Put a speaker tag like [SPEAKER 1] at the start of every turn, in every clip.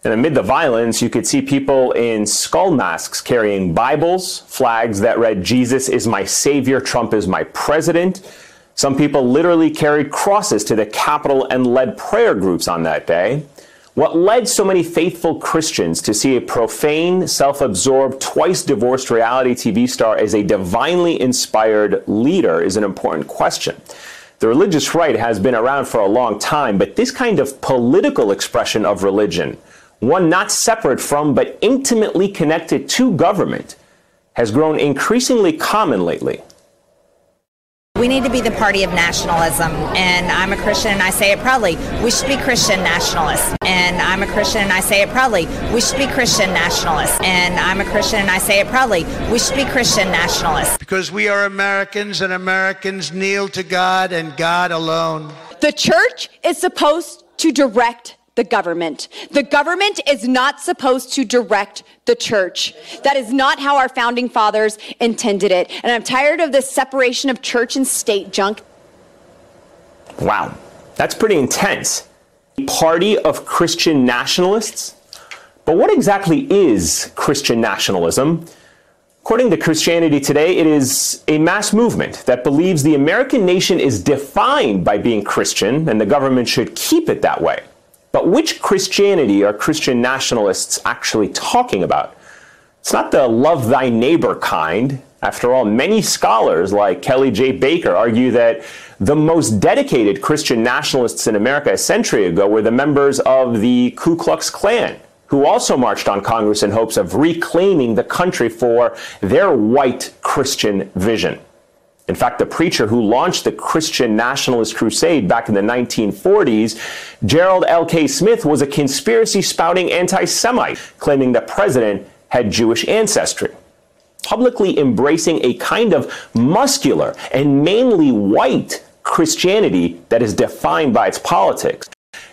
[SPEAKER 1] And amid the violence, you could see people in skull masks carrying Bibles, flags that read, "Jesus is my savior, Trump is my president." Some people literally carried crosses to the Capitol and led prayer groups on that day. What led so many faithful Christians to see a profane, self-absorbed, twice-divorced reality TV star as a divinely inspired leader is an important question. The religious right has been around for a long time, but this kind of political expression of religion, one not separate from but intimately connected to government, has grown increasingly common lately.
[SPEAKER 2] We need to be the party of nationalism, and I'm a Christian and I say it proudly. We should be Christian nationalists, and I'm a Christian and I say it proudly. We should be Christian nationalists, and I'm a Christian and I say it proudly. We should be Christian nationalists.
[SPEAKER 3] Because we are Americans, and Americans kneel to God and God alone.
[SPEAKER 4] The church is supposed to direct the government. The government is not supposed to direct the church. That is not how our founding fathers intended it. And I'm tired of this separation of church and state junk.
[SPEAKER 1] Wow, that's pretty intense. Party of Christian nationalists? But what exactly is Christian nationalism? According to Christianity Today, it is a mass movement that believes the American nation is defined by being Christian and the government should keep it that way. But which Christianity are Christian nationalists actually talking about? It's not the love thy neighbor kind. After all, many scholars like Kelly J. Baker argue that the most dedicated Christian nationalists in America a century ago were the members of the Ku Klux Klan, who also marched on Congress in hopes of reclaiming the country for their white Christian vision. In fact, the preacher who launched the Christian nationalist crusade back in the 1940s, Gerald L.K. Smith, was a conspiracy-spouting anti-Semite, claiming the president had Jewish ancestry, publicly embracing a kind of muscular and mainly white Christianity that is defined by its politics.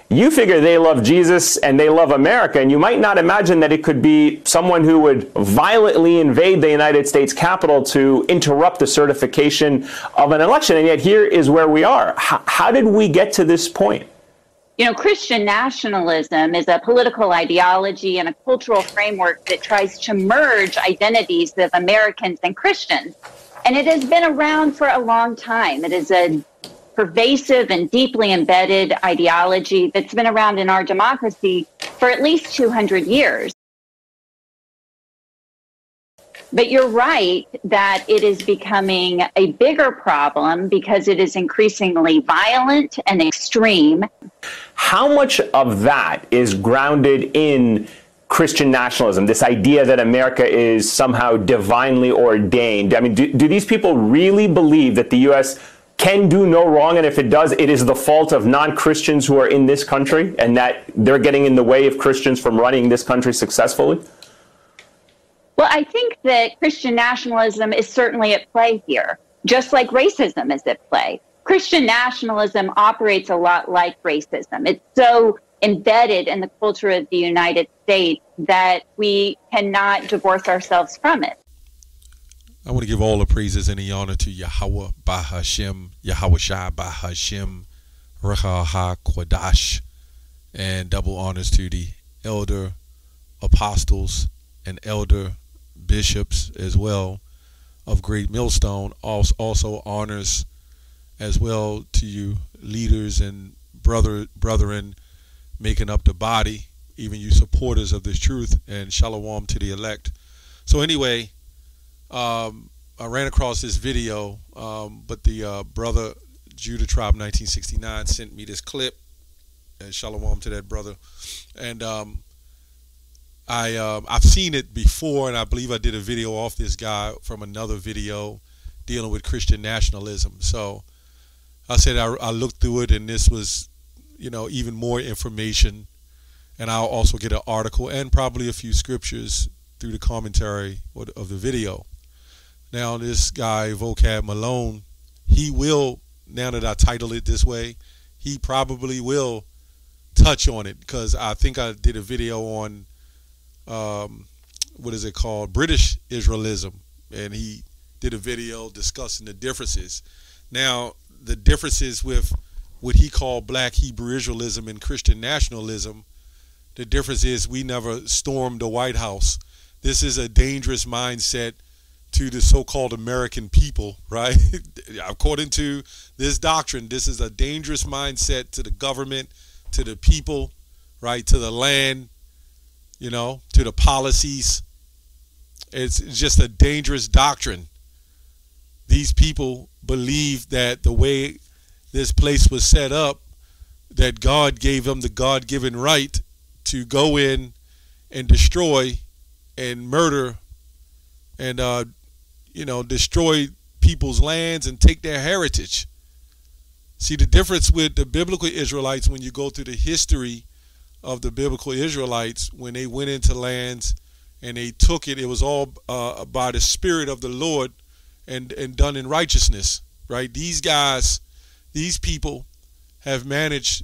[SPEAKER 1] You figure they love Jesus and they love America, and you might not imagine that it could be someone who would violently invade the United States Capitol to interrupt the certification of an election. And yet here is where we are. How did we get to this point?
[SPEAKER 5] You know, Christian nationalism is a political ideology and a cultural framework that tries to merge identities of Americans and Christians. And it has been around for a long time. It is a pervasive and deeply embedded ideology that's been around in our democracy for at least 200 years. But you're right that it is becoming a bigger problem because it is increasingly violent and extreme.
[SPEAKER 1] How much of that is grounded in Christian nationalism, this idea that America is somehow divinely ordained? I mean, do these people really believe that the U.S. can do no wrong, and if it does, it is the fault of non-Christians who are in this country, and that they're getting in the way of Christians from running this country successfully?
[SPEAKER 5] Well, I think that Christian nationalism is certainly at play here, just like racism is at play. Christian nationalism operates a lot like racism. It's so embedded in the culture of the United States that we cannot divorce ourselves from it.
[SPEAKER 6] I want to give all the praises and the honor to Yahweh Bahashem, Yahweh Shai Bahashem, Recha HaKodash, and double honors to the elder apostles and elder bishops as well of Great Millstone. Also honors as well to you leaders and brethren making up the body, even you supporters of this truth, and shalom to the elect. So anyway, I ran across this video, but the brother Judah Tribe 1969 sent me this clip, and shalom to that brother. And I've seen it before, and I believe I did a video off this guy from another video dealing with Christian nationalism. So I said I looked through it, and this was, you know, even more information. And I'll also get an article and probably a few scriptures through the commentary of the video. Now, this guy, VOCAB Malone, he will, now that I title it this way, he probably will touch on it, because I think I did a video on, what is it called, British Israelism, and he did a video discussing the differences. Now, the differences with what he called Black Hebrew Israelism and Christian nationalism, The difference is we never stormed the White House. This is a dangerous mindset to the so-called American people, right? According to this doctrine, this is a dangerous mindset to the government, to the people, right? To the land, you know, to the policies. It's just a dangerous doctrine. These people believe that the way this place was set up, that God gave them the God-given right to go in and destroy and murder and destroy people's lands and take their heritage. See, the difference with the biblical Israelites, when you go through the history of the biblical Israelites, when they went into lands and they took it, it was all by the Spirit of the Lord and done in righteousness, right? These guys, these people have managed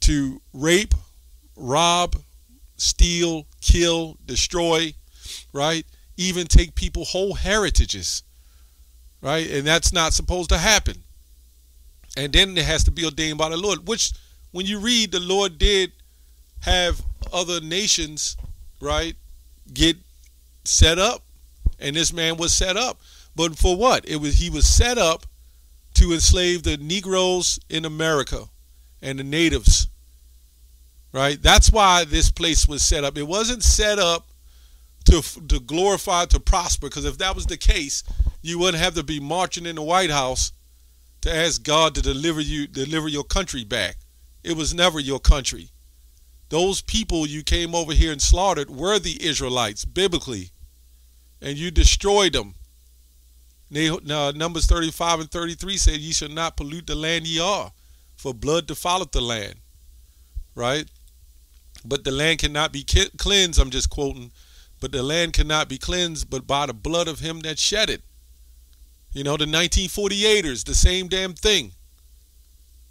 [SPEAKER 6] to rape, rob, steal, kill, destroy, right? Even take people whole heritages, right? And that's not supposed to happen. And then it has to be ordained by the Lord, which when you read, the Lord did have other nations, right, get set up, and this man was set up. But for what? He was set up to enslave the Negroes in America and the natives, right? That's why this place was set up. It wasn't set up to glorify, to prosper, because if that was the case, you wouldn't have to be marching in the White House to ask God to deliver your country back. It was never your country. Those people you came over here and slaughtered were the Israelites, biblically, and you destroyed them. Numbers 35 and 33 said, ye shall not pollute the land ye are, for blood defileth the land, right? But the land cannot be cleansed, I'm just quoting, but the land cannot be cleansed but by the blood of him that shed it. You know, the 1948ers, the same damn thing.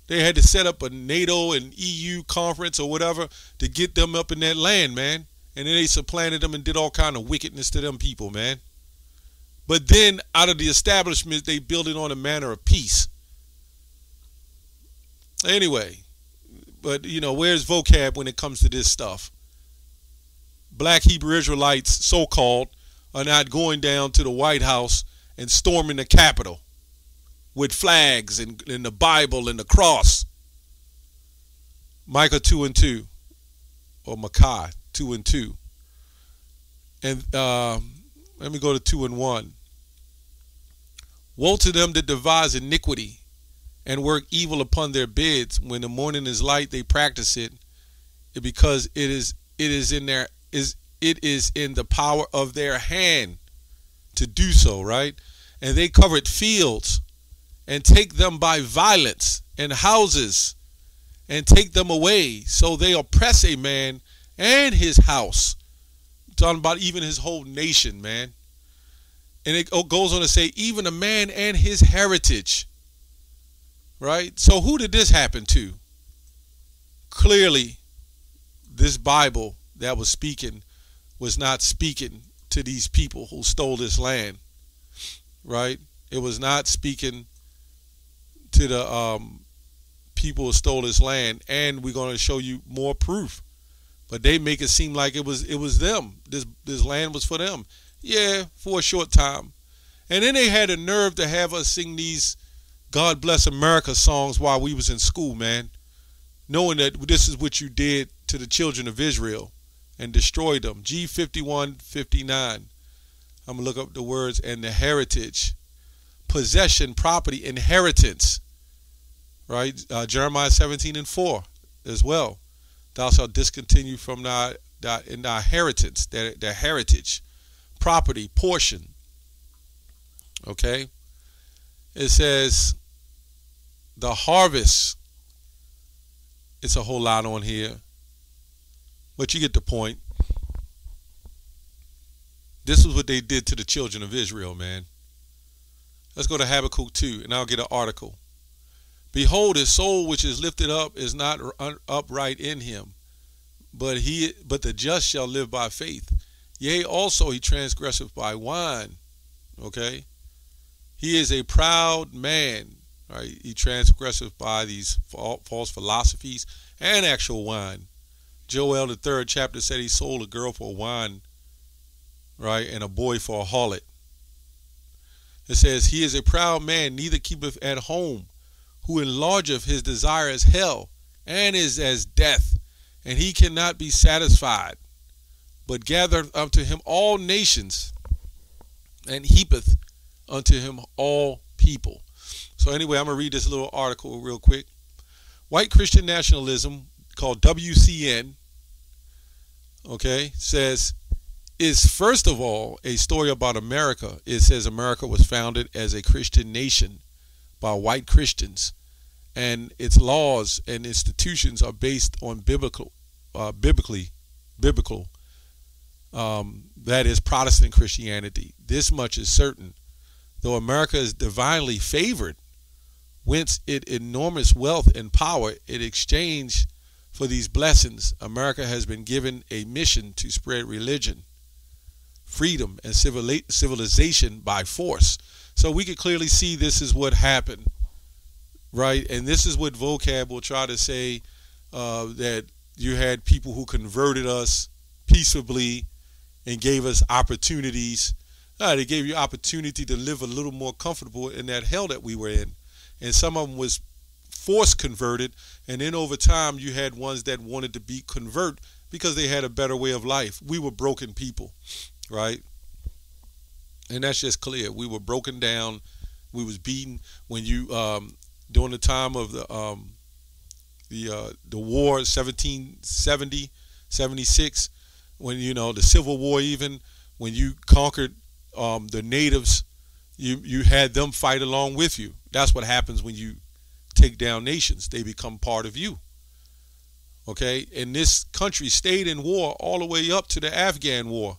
[SPEAKER 6] They had to set up a NATO and EU conference or whatever to get them up in that land, man. And then they supplanted them and did all kind of wickedness to them people, man. But then out of the establishment, they built it on a manner of peace. Anyway, but, you know, where's VOCAB when it comes to this stuff? Black Hebrew Israelites, so-called, are not going down to the White House and storming the Capitol with flags and the Bible and the cross. Micah 2:2, or Micah 2:2. And let me go to 2:1. Woe to them that devise iniquity and work evil upon their beds. When the morning is light, they practice it, because it is in the power of their hand to do so, right? And they covered fields and take them by violence, and houses and take them away. So they oppress a man and his house. I'm talking about even his whole nation, man. And it goes on to say, even a man and his heritage, right? So who did this happen to? Clearly, this Bible that was speaking was not speaking to these people who stole this land, right? It was not speaking to the people who stole this land, and we're going to show you more proof. But they make it seem like it was them. This land was for them. Yeah, for a short time. And then they had a nerve to have us sing these God Bless America songs while we was in school, man, knowing that this is what you did to the children of Israel and destroyed them. G51:59. I'm going to look up the words, and the heritage. Possession, property, inheritance, right? Jeremiah 17:4 as well. Thou shalt discontinue from thy inheritance, their heritage, property, portion. Okay? It says the harvest. It's a whole lot on here, but you get the point. This is what they did to the children of Israel, man. Let's go to Habakkuk 2, and I'll get an article. Behold, his soul which is lifted up is not upright in him, but the just shall live by faith. Yea, also he transgresseth by wine. Okay? He is a proud man. Right? He transgresseth by these false philosophies and actual wine. Joel, the 3rd chapter, said he sold a girl for wine, right, and a boy for a harlot. It says, he is a proud man, neither keepeth at home, who enlargeth his desire as hell, and is as death, and he cannot be satisfied, but gathereth unto him all nations, and heapeth unto him all people. So anyway, I'm going to read this little article real quick. White Christian nationalism, called WCN, okay, says, is first of all a story about America. It says America was founded as a Christian nation by white Christians, and its laws and institutions are based on biblical, that is Protestant Christianity. This much is certain. Though America is divinely favored, whence it enormous wealth and power in exchange for these blessings, America has been given a mission to spread religion, freedom, and civilization by force. So we could clearly see this is what happened, right? And this is what VOCAB will try to say, that you had people who converted us peaceably and gave us opportunities. They gave you opportunity to live a little more comfortable in that hell that we were in. And some of them was force converted, and then over time you had ones that wanted to be convert because they had a better way of life. We were broken people, right? And that's just clear. We were broken down. We was beaten. When you during the time of the war, 1770, 76, when the Civil War, even when you conquered the natives, you had them fight along with you. That's what happens when you take down nations. They become part of you. Okay? And this country stayed in war all the way up to the Afghan war.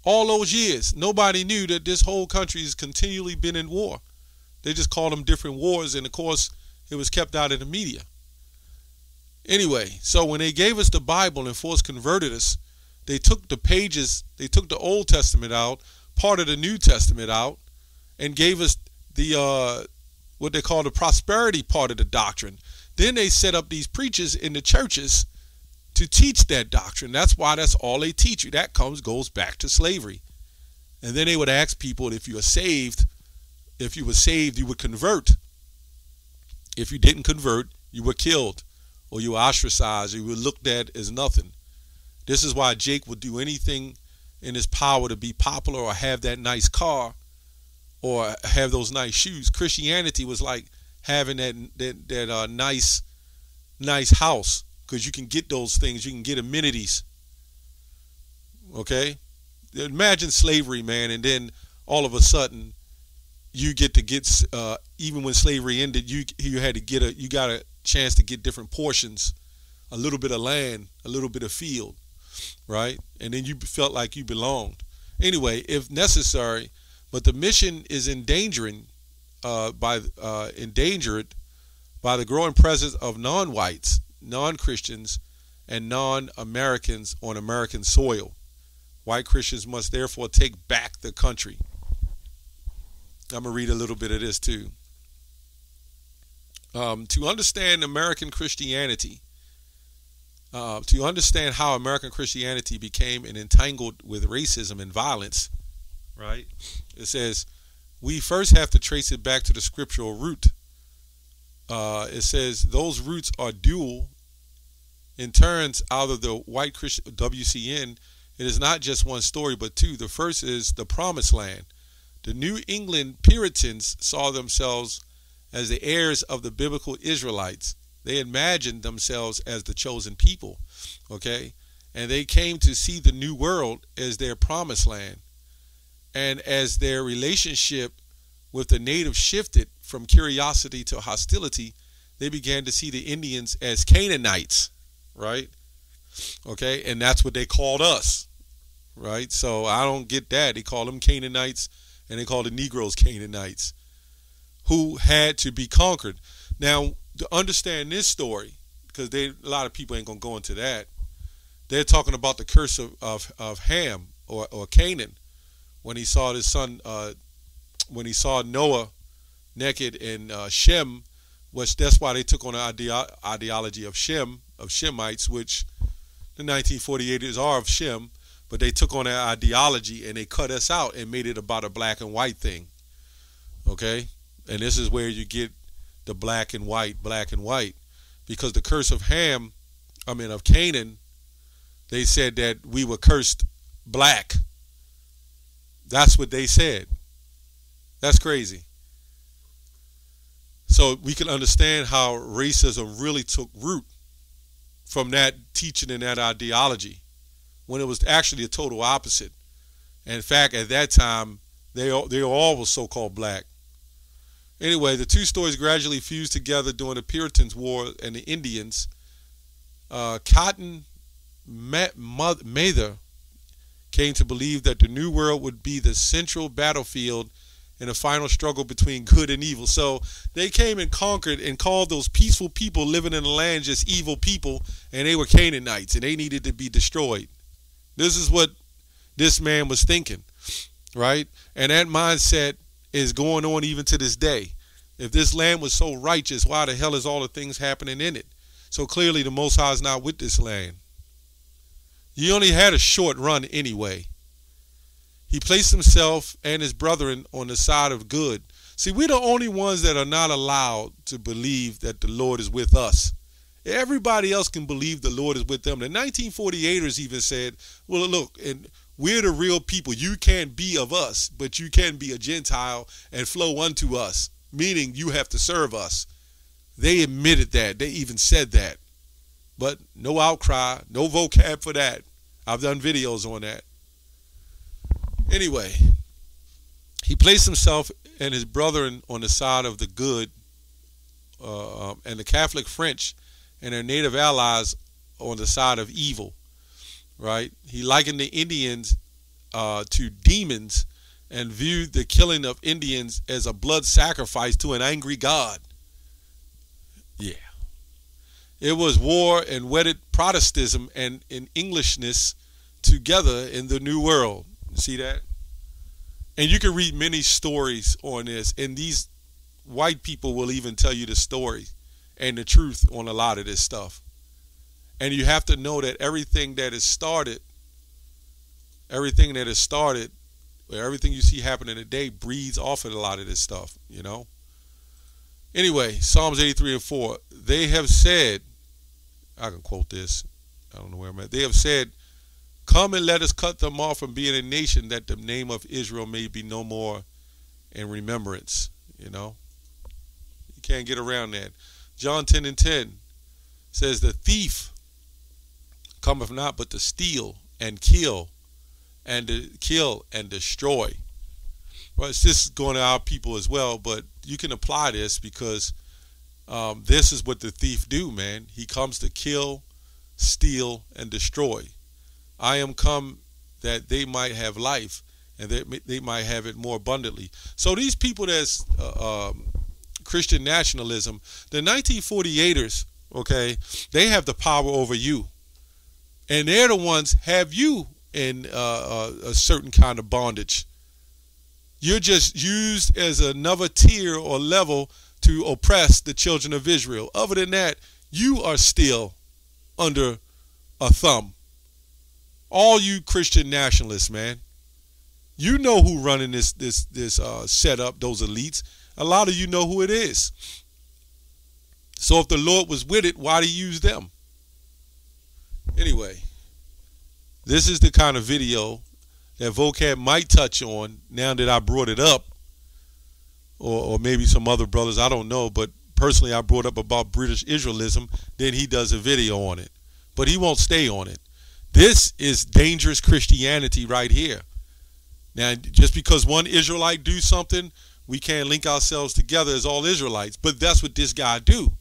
[SPEAKER 6] All those years, nobody knew that this whole country has continually been in war. They just called them different wars, and of course, it was kept out of the media. Anyway, so when they gave us the Bible and force converted us, they took the pages, they took the Old Testament out, part of the New Testament out, and gave us the what they call the prosperity part of the doctrine. Then they set up these preachers in the churches to teach that doctrine. That's why that's all they teach you. That goes back to slavery. And then they would ask people, if you are saved, if you were saved, you would convert. If you didn't convert, you were killed, or you were ostracized, or you were looked at as nothing. This is why Jake would do anything in his power to be popular, or have that nice car, or have those nice shoes. Christianity was like having that nice house, because you can get those things. You can get amenities. Okay? Imagine slavery, man, and then all of a sudden you get even when slavery ended, you got a chance to get different portions, a little bit of land, a little bit of field, right? And then you felt like you belonged. Anyway, if necessary, but the mission is endangered by the growing presence of non-whites, non-Christians, and non-Americans on American soil. White Christians must therefore take back the country. I'm going to read a little bit of this too. To understand American Christianity, to understand how American Christianity became entangled with racism and violence, right? It says, we first have to trace it back to the scriptural root. It says those roots are dual. In turns, out of the white Christian WCN, it is not just one story, but two. The first is the Promised Land. The New England Puritans saw themselves as the heirs of the biblical Israelites. They imagined themselves as the chosen people, okay? And they came to see the New World as their promised land. And as their relationship with the natives shifted from curiosity to hostility, they began to see the Indians as Canaanites, right? Okay, and that's what they called us, right? So I don't get that. They call them Canaanites, and they call the Negroes Canaanites, who had to be conquered. Now, to understand this story, because a lot of people ain't going to go into that, they're talking about the curse of Ham, or Canaan, when he saw his son, when he saw Noah naked, and Shem which that's why they took on the ideology of Shem, of Shemites, which the 1948ers are of Shem, but they took on that ideology and they cut us out and made it about a black and white thing. Okay? And this is where you get the black and white, because the curse of of Canaan, they said that we were cursed black. That's what they said. That's crazy. So we can understand how racism really took root from that teaching and that ideology, when it was actually a total opposite. And in fact, at that time, they all were so-called black. Anyway, the two stories gradually fused together during the Puritans' War and the Indians. Cotton Mather came to believe that the New World would be the central battlefield in a final struggle between good and evil. So they came and conquered and called those peaceful people living in the land just evil people, and they were Canaanites, and they needed to be destroyed. This is what this man was thinking, right? And that mindset is going on even to this day. If this land was so righteous, why the hell is all the things happening in it? So clearly the Most High is not with this land. He only had a short run anyway. He placed himself and his brethren on the side of good. See, we're the only ones that are not allowed to believe that the Lord is with us. Everybody else can believe the Lord is with them. The 1948ers even said, well, look, and we're the real people. You can't be of us, but you can be a Gentile and flow unto us, meaning you have to serve us. They admitted that. They even said that. But no outcry, no vocab for that. I've done videos on that. Anyway, he placed himself and his brethren on the side of the good, and the Catholic French and their native allies on the side of evil, right? He likened the Indians to demons and viewed the killing of Indians as a blood sacrifice to an angry God. Yeah. It was war and wedded Protestantism and Englishness together in the New World. See that? And you can read many stories on this, and these white people will even tell you the story and the truth on a lot of this stuff. And you have to know that everything that is started, everything you see happening today breeds off of a lot of this stuff, you know. Anyway, Psalms 83:4, they have said, I can quote this, I don't know where I'm at. They have said, come and let us cut them off from being a nation, that the name of Israel may be no more in remembrance. You know, you can't get around that. John 10:10 says, the thief cometh not but to steal and kill and destroy. Well, it's just going to our people as well, but you can apply this because this is what the thief do, man. He comes to kill, steal, and destroy. I am come that they might have life, and that they might have it more abundantly. So these people that's Christian nationalism, the 1948ers, okay, they have the power over you. And they're the ones have you in a certain kind of bondage. You're just used as another tier or level to oppress the children of Israel. Other than that, you are still under a thumb. All you Christian nationalists, man, you know who running this setup, those elites. A lot of you know who it is. So if the Lord was with it, why did he use them? Anyway, this is the kind of video that VOCAB might touch on now that I brought it up, or maybe some other brothers, I don't know, but personally I brought up about British Israelism, then he does a video on it. But he won't stay on it. This is dangerous Christianity right here. Now, just because one Israelite do something, we can't link ourselves together as all Israelites. But that's what this guy do.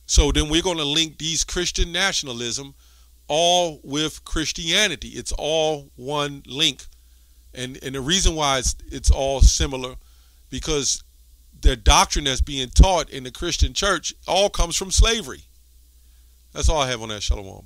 [SPEAKER 6] So then we're going to link these Christian nationalism all with Christianity. It's all one link. And the reason why it's all similar, because the doctrine that's being taught in the Christian church all comes from slavery. That's all I have on that. Shalom.